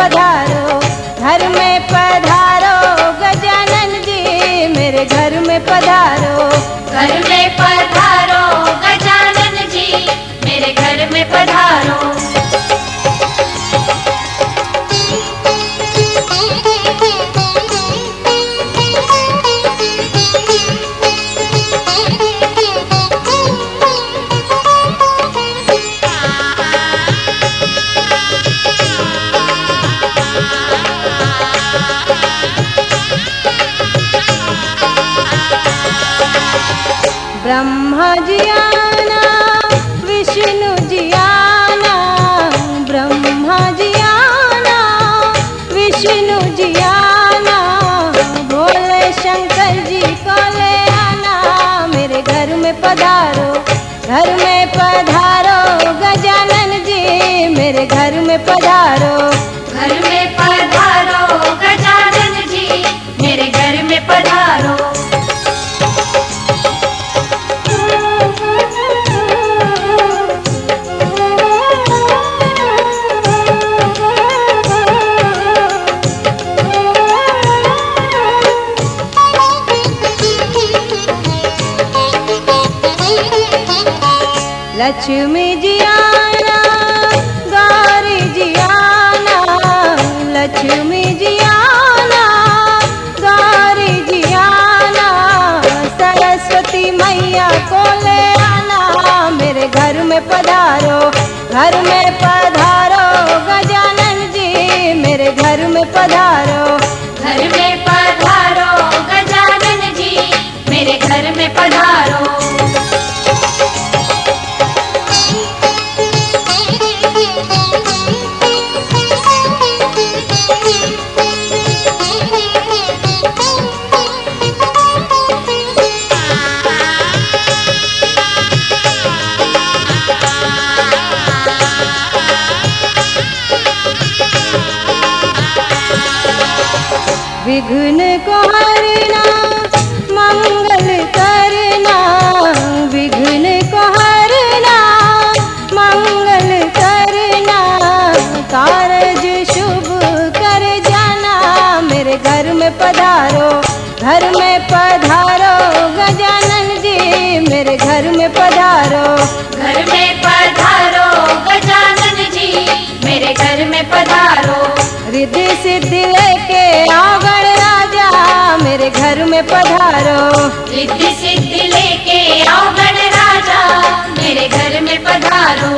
पधारो, घर में पधारो गजानन जी, मेरे घर में पधारो। घर में पधारो गजानन जी, मेरे घर में पधारो। ब्रह्मा जी आना, विष्णु जी आना, ब्रह्मा जी आना, विष्णु जी आना, भोले शंकर जी को ले आना, मेरे घर में पधारो, घर में पधारो गजानन जी, मेरे घर में पधारो। घर में पधारो गजानन जी, मेरे घर में पधारो। लक्ष्मी जी आना, गौरी जी आना, लक्ष्मी जी आना, गौरी जी आना, सरस्वती मैया को ले आना, मेरे घर में पधारो, घर में पधारो गजानन जी, मेरे घर में पधारो। घर में पधारो गजानन जी, मेरे घर में पधारो। विघ्न को हरना, मंगल करना, विघ्न को हरना, मंगल करना, कारज शुभ कर जाना, मेरे घर में पधारो, घर में पधारो गजानन जी, मेरे घर में पधारो। घर में पधारो गजानन जी, मेरे घर में पधारो। रिद्धि सिद्धि लेके आओ गणराजा, मेरे घर में पधारो। रिद्धि सिद्धि लेके आओ गणराजा, मेरे घर में पधारो।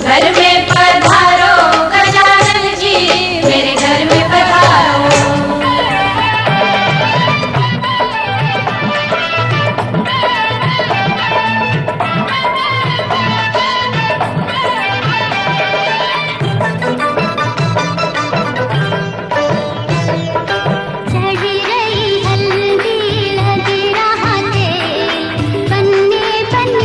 घर में पधारो गजानन जी, मेरे घर में पधारो। चढ़ रही हल्दी लग रहा तेल, बन्ने बन्ने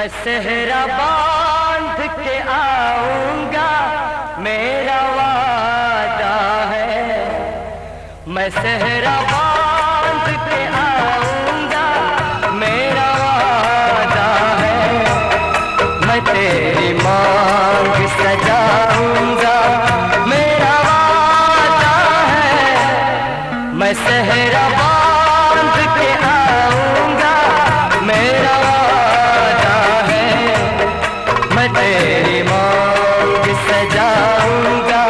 मैं सेहरा बांध के आऊंगा, मेरा वादा है। मैं सेहरा बांध के आऊंगा, मेरा वादा है। मैं तेरी मांग सजाऊंगा, मेरा वादा है। मैं सेहरा बांध के आऊंगा, मेरा वादा है। मैं तेरी मांग सजाऊंगा,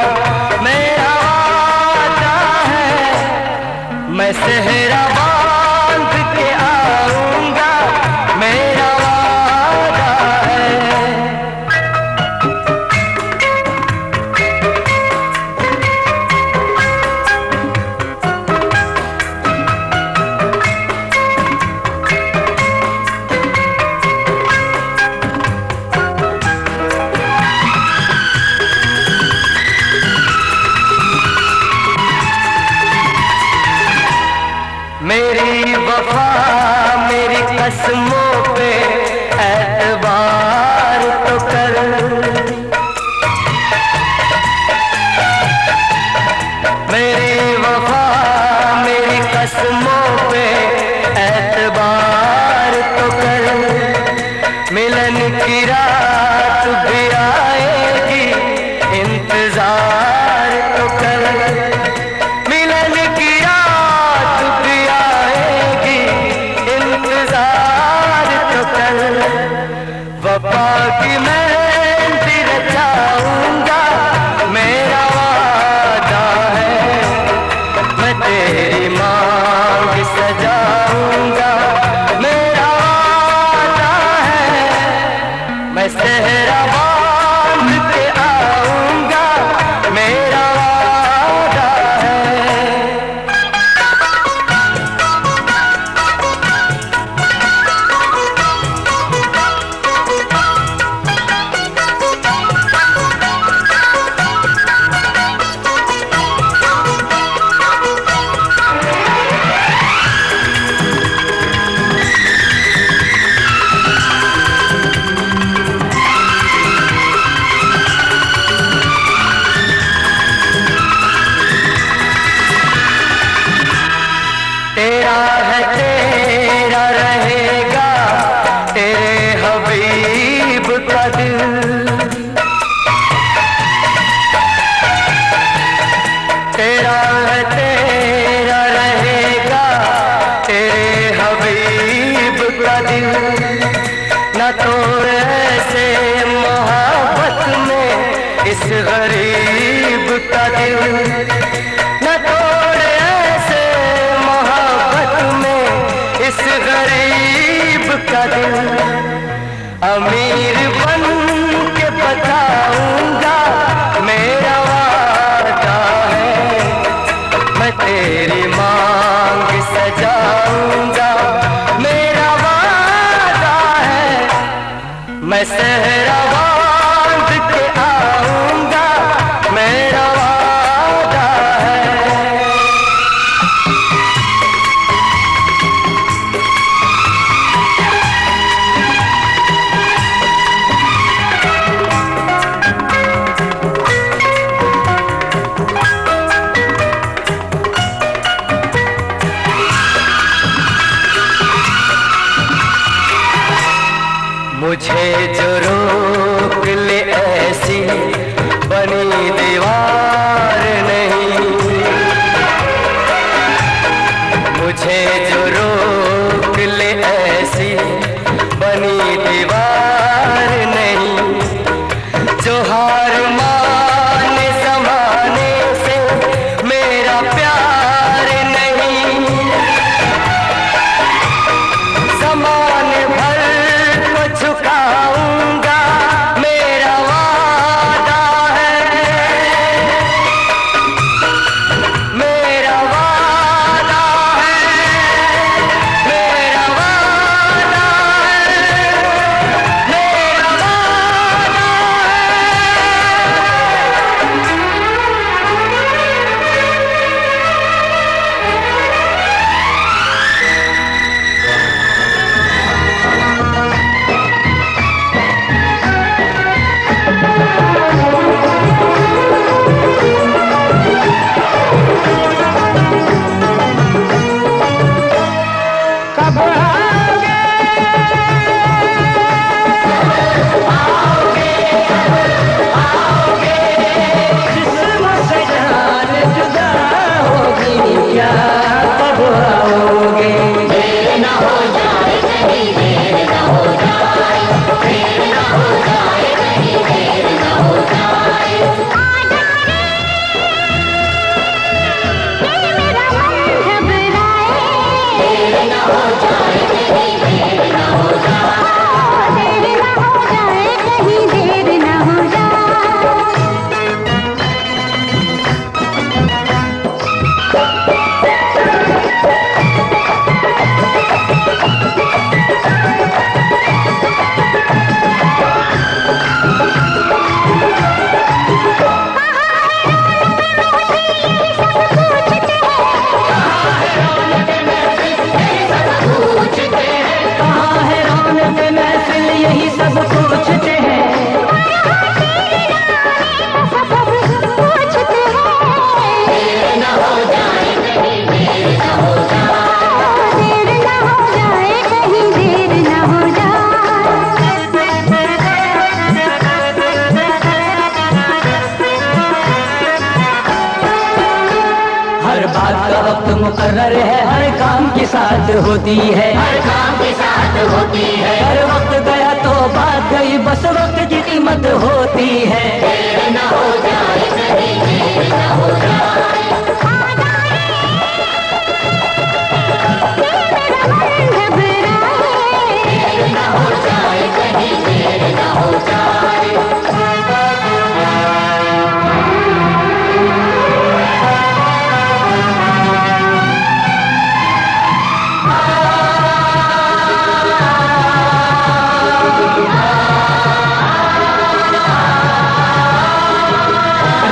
मेरा वादा है। मैं सेहरा बांध के आऊंगा, मेरा वादा है। मेरी वफा मेरी कसमों पे एतबार तो कर। मेरी वफा मेरी कसमों पे एतबार तो कर। मिलन की रात भी आएगी, इंतजार तो कर। मिलन की रात भी आएगी, इंतजार तो कर। वफा की मेहंदी रचाऊंगा, मेरा वादा है। मैं तेरी मांग सजाऊंगा, मेरा वादा है। मैं सेहरा बांध के आऊंगा, मेरा वादा है। तेरा है तेरा रहेगा, तेरे हबीब का दिल। तेरा है तेरा रहेगा, तेरे हबीब का दिल। न तोड़ ऐसे मोहब्बत में इस गरीब का दिल। न तोड़ ऐसे मोहब्बत में इस गरीब का दिल। अमीर बन के बताऊंगा, मेरा वादा है। मैं तेरी मांग सजाऊंगा, मेरा वादा है। मैं सेहरा बांध के आऊंगा, मेरा वादा है। मुझे जो रोक ले ऐसी बनी दीवार नहीं। मुझे जो रोक ले ऐसी बनी दीवार नहीं। जो हार माने ज़माने से मेरा प्यार नहीं। ज़माने भर को झुकाऊंगा, मेरा वादा है। मेरा वादा है, मेरा वादा है, मेरा वादा है। मुकर्रर है, हर काम के साथ होती है, हर काम के साथ होती है। हर वक्त गया तो बात गई, बस वक्त की कीमत होती है। देर न हो जाए कहीं, देर न हो जाए। देर न हो जाए कहीं, देर न हो जाए।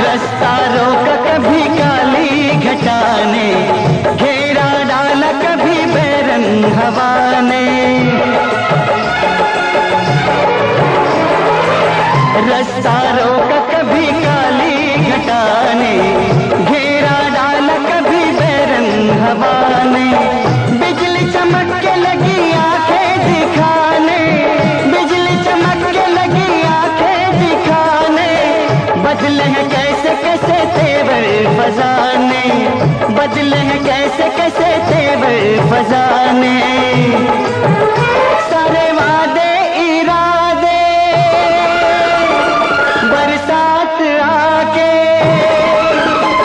रास्ता रोका कभी काली घटा ने, घेरा डाला कभी बैरंग हवा ने। रास्ता रोका कभी काली घटा ने, घेरा डाला कभी बैरंग हवा ने। बिजली चमक के लगी आंखें दिखाने, बिजली चमक के लगी आंखें दिखाने। बदले हैं कैसे कैसे तेवर फजाने, बदले हैं कैसे कैसे तेवर फजाने। सारे वादे इरादे बरसात आके,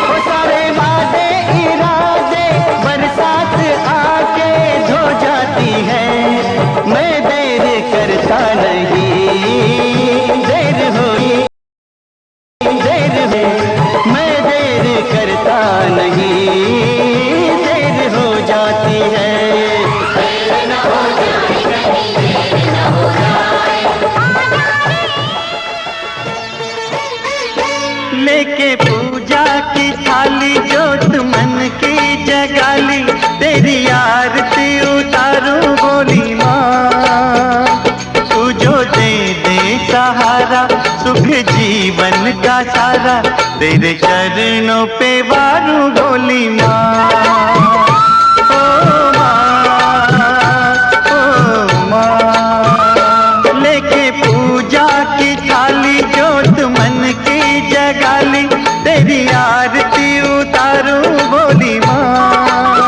वो सारे वादे इरादे बरसात आके धो जाती है। मैं देर करता नहीं, देर हुई देर है, मैं देर करता नहीं, देर हो जाती है। देर न हो जाए कहीं, देर न हो जाए। लेके पूजा की थाली जोत मन की जगाली, तेरी आरती उतारूं बोली माँ। तू जो दे दे सहारा, सुख जीवन का सारा, तेरे चरणों पे वारूं बोली माँ। ओ माँ, ओ माँ। लेके पूजा की थाली जोत मन की जगाली, तेरी आरती उतारूं बोली माँ।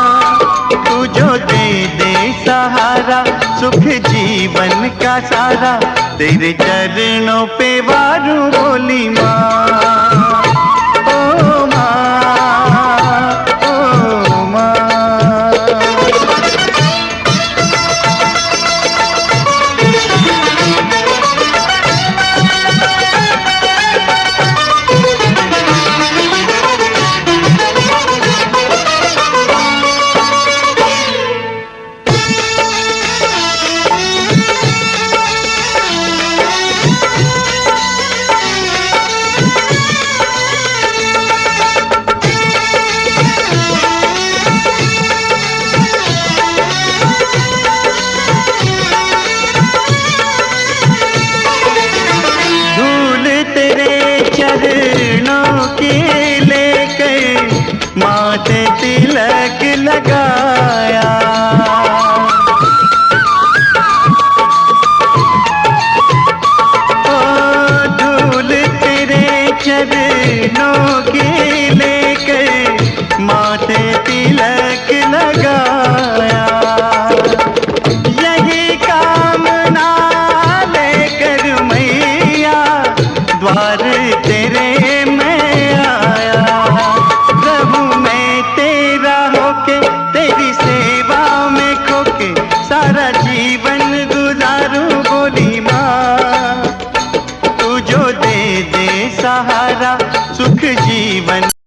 तू जो दे दे सहारा, सुख जीवन का सारा, तेरे चरणों पे वारूं बोली माँ। ओ माँ, ओ माँ। धूल तेरे चरणों की लेकर माथे तिलक लगाया। ओ धूल तेरे चरणों की लेकर माथे तिलक लगाया। यही कामना लेकर मैया द्वार तेरे मैं आया। प्रभु मैं तेरा होके, तेरी सेवा में खोके, सारा जीवन